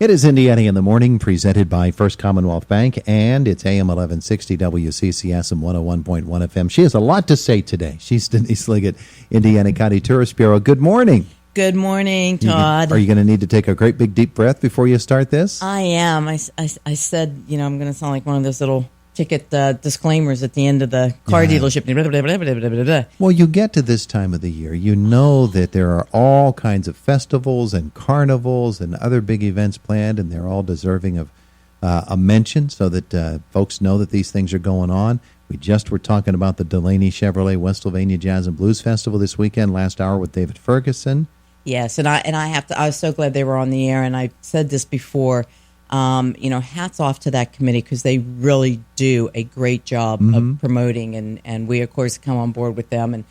It is Indiana in the Morning, presented by First Commonwealth Bank, and it's AM 1160 WCCS and 101.1 FM. She has a lot to say today. She's Denise Liggett, Indiana County Tourist Bureau. Good morning. Good morning, Todd. Are you going to need to take a great big deep breath before you start this? I am. I said, I'm going to sound like one of those little ticket disclaimers at the end of the car dealership. Blah, blah, blah, blah, blah, blah, blah. Well, you get to this time of the year, you know that there are all kinds of festivals and carnivals and other big events planned, and they're all deserving of a mention so that folks know that these things are going on. We just were talking about the Delaney Chevrolet West Sylvania Jazz and Blues Festival this weekend, last hour with David Ferguson. Yes, and I was so glad they were on the air, and I said this before. Hats off to that committee because they really do a great job of promoting, and we, of course, come on board with them and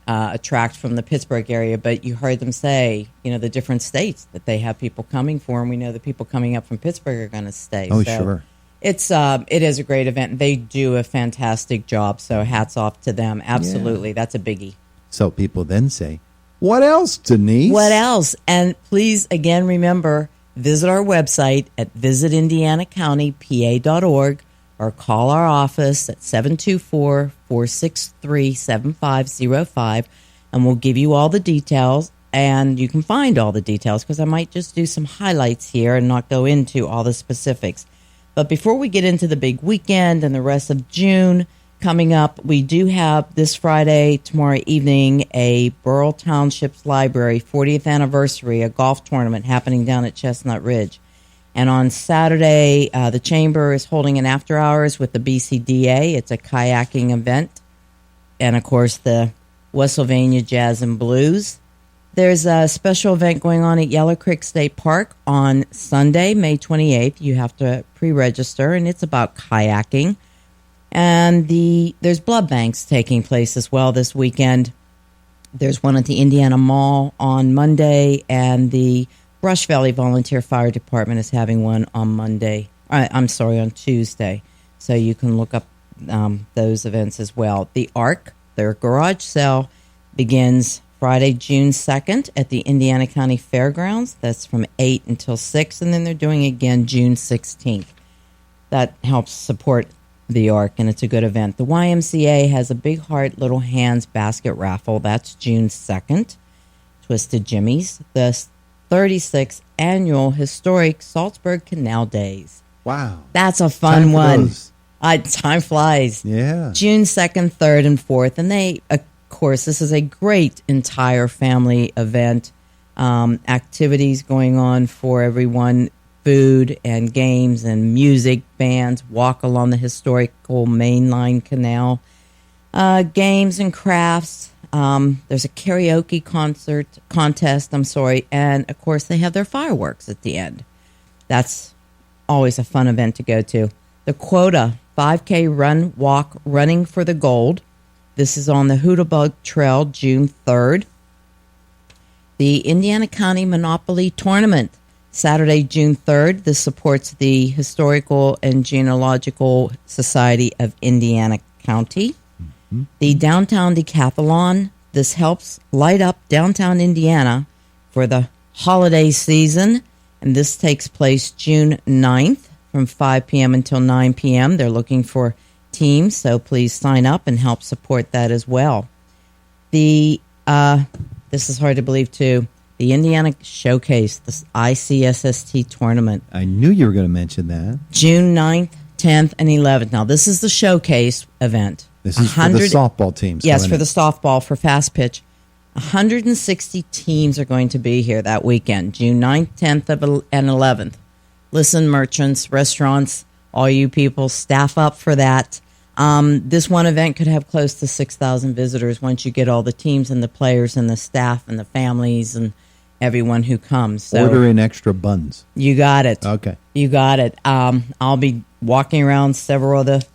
attract from the Pittsburgh area. But you heard them say, the different states that they have people coming for, and we know the people coming up from Pittsburgh are going to stay. Oh, so sure. It is a great event. They do a fantastic job, so hats off to them. Absolutely. Yeah. That's a biggie. So people then say, what else, Denise? What else? And please, again, remember, visit our website at visitindianacountypa.org or call our office at 724-463-7505, and we'll give you all the details, and you can find all the details because I might just do some highlights here and not go into all the specifics. But before we get into the big weekend and the rest of June coming up, we do have this Friday, tomorrow evening, a Burrell Township's Library 40th anniversary, a golf tournament happening down at Chestnut Ridge. And on Saturday, the Chamber is holding an after hours with the BCDA. It's a kayaking event. And, of course, the West Sylvania Jazz and Blues. There's a special event going on at Yellow Creek State Park on Sunday, May 28th. You have to pre-register, and it's about kayaking. And there's blood banks taking place as well this weekend. There's one at the Indiana Mall on Monday, and the Brush Valley Volunteer Fire Department is having one on Tuesday. So you can look up those events as well. The ARC, their garage sale, begins Friday, June 2nd at the Indiana County Fairgrounds. That's from 8 until 6, and then they're doing it again June 16th. That helps support the ARC, and it's a good event. The YMCA has a Big Heart Little Hands basket raffle. That's June 2nd. Twisted Jimmy's, the 36th annual historic Salzburg Canal Days. Wow. That's a fun one. Time flies. Yeah. June 2nd, 3rd, and 4th. And they, of course, this is a great entire family event. Activities going on for everyone. Food and games and music, bands, walk along the historical mainline canal, games and crafts. There's a karaoke contest, and of course they have their fireworks at the end. That's always a fun event to go to. The Quota 5K Run Walk Running for the Gold. This is on the Hoodabug Trail, June 3rd. The Indiana County Monopoly Tournament, Saturday, June 3rd. This supports the Historical and Genealogical Society of Indiana County. Mm-hmm. The Downtown Decathlon. This helps light up downtown Indiana for the holiday season. And this takes place June 9th from 5 p.m. until 9 p.m. They're looking for teams, so please sign up and help support that as well. This is hard to believe, too. The Indiana Showcase, the ICSST tournament. I knew you were going to mention that. June 9th, 10th, and 11th. Now, this is the showcase event. This is for the softball teams. Yes, for the softball, for fast pitch. 160 teams are going to be here that weekend, June 9th, 10th, and 11th. Listen, merchants, restaurants, all you people, staff up for that. This one event could have close to 6,000 visitors once you get all the teams and the players and the staff and the families and everyone who comes. So order in extra buns. You got it. Okay. You got it. I'll be walking around several of the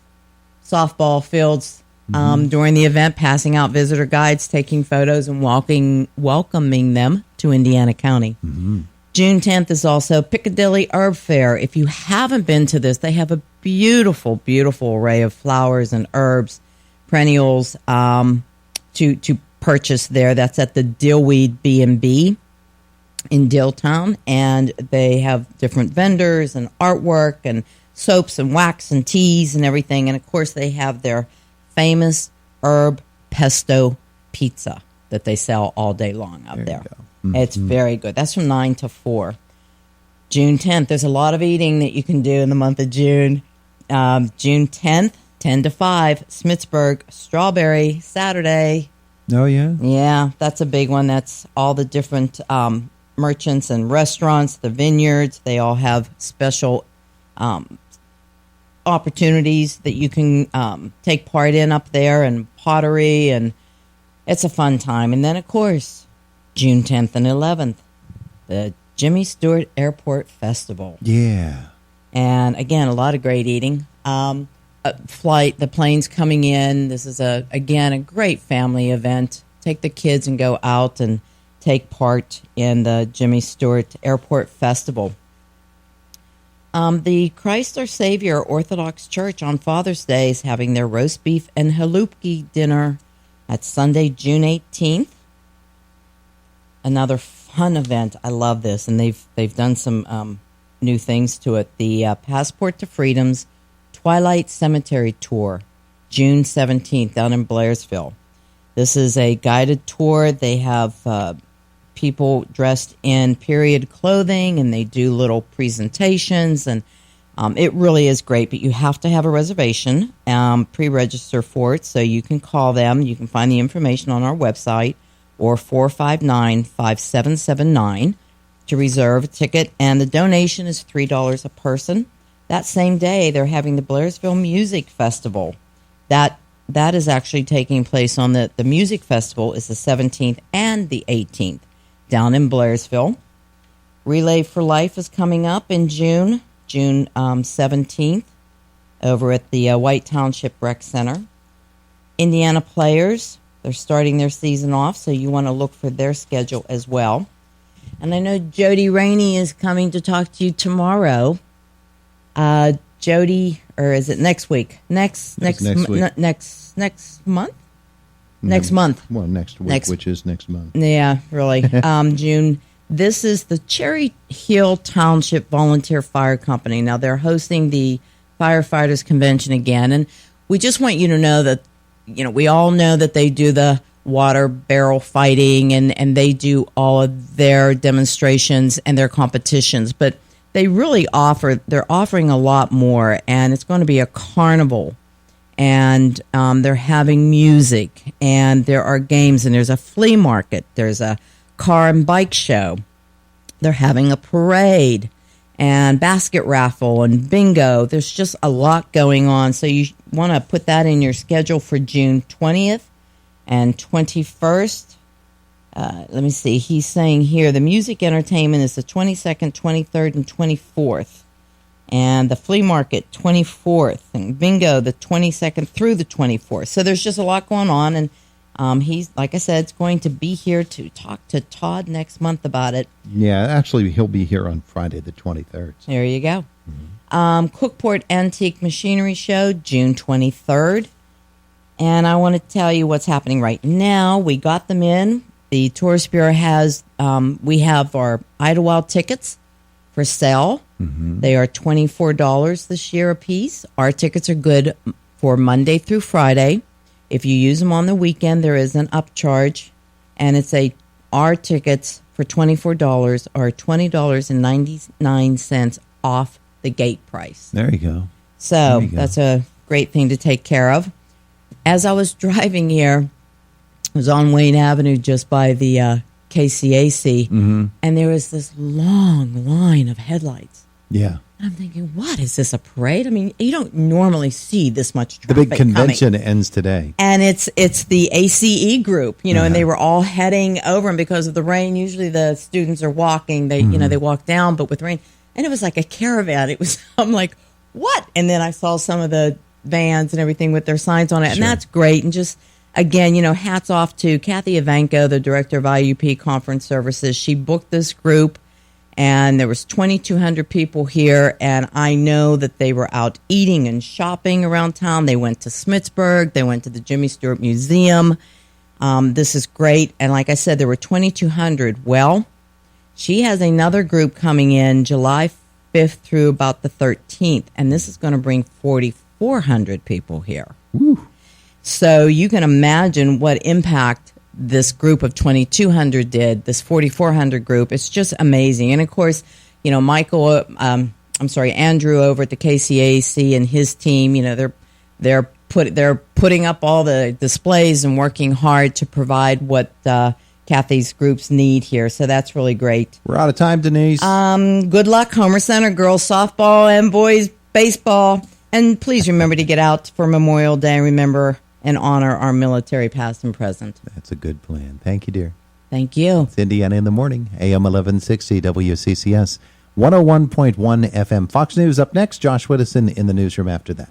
softball fields during the event, passing out visitor guides, taking photos, and welcoming them to Indiana County. Mm-hmm. June 10th is also Piccadilly Herb Fair. If you haven't been to this, they have a beautiful, beautiful array of flowers and herbs, perennials to purchase there. That's at the Dillweed B&B. in Dilltown, and they have different vendors and artwork and soaps and wax and teas and everything. And, of course, they have their famous herb pesto pizza that they sell all day long out there. Mm-hmm. It's very good. That's from 9 to 4. June 10th, there's a lot of eating that you can do in the month of June. June 10th, 10 to 5, Smithsburg, Strawberry, Saturday. Oh, yeah? Yeah, that's a big one. That's all the different merchants and restaurants, the vineyards. They all have special opportunities that you can take part in up there, and pottery, and it's a fun time. And then, of course, June 10th and 11th, the Jimmy Stewart Airport Festival. Yeah. And, again, a lot of great eating. The planes coming in. This is, again, a great family event. Take the kids and go out and take part in the Jimmy Stewart Airport Festival. The Christ Our Savior Orthodox Church on Father's Day is having their roast beef and halupki dinner at Sunday, June 18th. Another fun event. I love this, and they've done some new things to it. The Passport to Freedom's Twilight Cemetery Tour, June 17th, down in Blairsville. This is a guided tour. They have people dressed in period clothing, and they do little presentations, and it really is great. But you have to have a reservation, pre-register for it, so you can call them. You can find the information on our website, or 459-5779 to reserve a ticket, and the donation is $3 a person. That same day, they're having the Blairsville Music Festival. That is actually taking place on the music festival is the 17th and the 18th down in Blairsville. Relay for Life is coming up in June 17th over at the White Township Rec Center. Indiana Players, they're starting their season off, so you want to look for their schedule as well. And I know Jody Rainey is coming to talk to you tomorrow. Jody, or is it next week? Next week. Next month? Next month. Well, next week, which is next month. Yeah, really. June. This is the Cherry Hill Township Volunteer Fire Company. Now, they're hosting the Firefighters Convention again, and we just want you to know that, we all know that they do the water barrel fighting, and they do all of their demonstrations and their competitions, but they're offering a lot more, and it's going to be a carnival, and they're having music, and there are games, and there's a flea market, there's a car and bike show, they're having a parade, and basket raffle, and bingo. There's just a lot going on, so you want to put that in your schedule for June 20th and 21st. Let me see. He's saying here the music entertainment is the 22nd, 23rd, and 24th. And the flea market, 24th. And bingo, the 22nd through the 24th. So there's just a lot going on. And he's, like I said, is going to be here to talk to Todd next month about it. Yeah, actually, he'll be here on Friday the 23rd. So. There you go. Mm-hmm. Cookport Antique Machinery Show, June 23rd. And I want to tell you what's happening right now. We got them in. The Tourist Bureau has, we have our Idlewild tickets for sale. Mm-hmm. They are $24 this year a piece. Our tickets are good for Monday through Friday. If you use them on the weekend, there is an upcharge. And our tickets for $24 are $20.99 off the gate price. There you go. So that's a great thing to take care of. As I was driving here, I was on Wayne Avenue just by the KCAC, mm-hmm. and there was this long line of headlights. Yeah. I'm thinking, what, is this a parade? I mean, you don't normally see this much traffic. The big convention coming. Ends today. And it's the ACE group, and they were all heading over, and because of the rain, usually the students are walking, they walk down, but with rain, and it was like a caravan. I'm like, what? And then I saw some of the vans and everything with their signs on it, and that's great, and just... Again, hats off to Kathy Ivanko, the director of IUP Conference Services. She booked this group, and there was 2,200 people here, and I know that they were out eating and shopping around town. They went to Smithsburg. They went to the Jimmy Stewart Museum. This is great, and like I said, there were 2,200. Well, She has another group coming in July 5th through about the 13th, and this is going to bring 4,400 people here. Woo. So you can imagine what impact this group of 2,200 did, this 4,400 group. It's just amazing. And, of course, you know, Andrew over at the KCAC and his team, you know, they're putting up all the displays and working hard to provide what Kathy's groups need here. So that's really great. We're out of time, Denise. Good luck, Homer Center, girls softball and boys baseball. And please remember to get out for Memorial Day and remember and honor our military past and present. That's a good plan. Thank you, dear. Thank you. It's Indiana in the Morning, AM 1160 WCCS, 101.1 FM. Fox News up next. Josh Whittison in the newsroom after that.